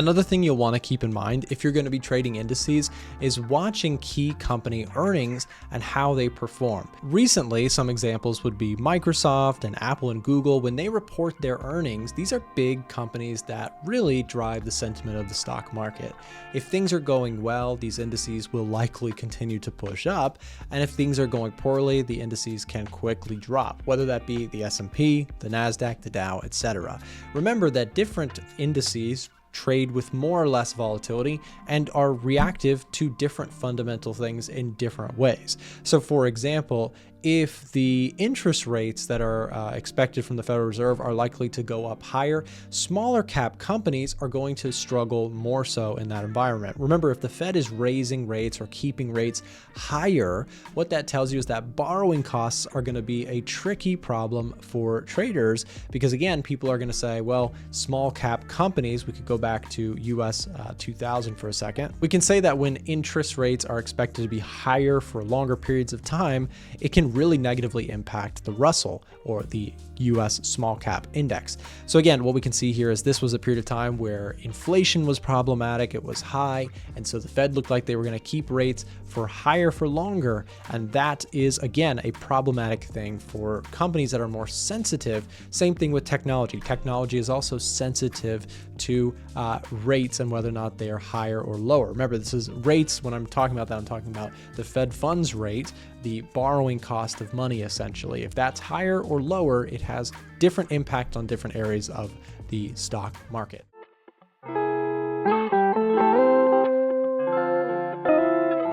Another thing you'll want to keep in mind if you're going to be trading indices is watching key company earnings and how they perform. Recently, some examples would be Microsoft and Apple and Google. When they report their earnings, these are big companies that really drive the sentiment of the stock market. If things are going well, these indices will likely continue to push up, and if things are going poorly, the indices can quickly drop, whether that be the S&P, the NASDAQ, the Dow, etc. Remember that different indices trade with more or less volatility and are reactive to different fundamental things in different ways. So for example, if the interest rates that are expected from the Federal Reserve are likely to go up higher, smaller cap companies are going to struggle more so in that environment. Remember, if the Fed is raising rates or keeping rates higher, what that tells you is that borrowing costs are going to be a tricky problem for traders, because again, people are going to say, well, small cap companies, we could go back to US 2000 for a second. We can say that when interest rates are expected to be higher for longer periods of time, it can really negatively impact the Russell, or the US small cap index. So again, what we can see here is this was a period of time where inflation was problematic, it was high, and so the Fed looked like they were going to keep rates for higher for longer, and that is again a problematic thing for companies that are more sensitive. Same thing with technology. Technology is also sensitive to rates and whether or not they are higher or lower. Remember, this is rates. When I'm talking about that, I'm talking about the Fed funds rate, the borrowing cost of money essentially. If that's higher or lower, it has different impact on different areas of the stock market.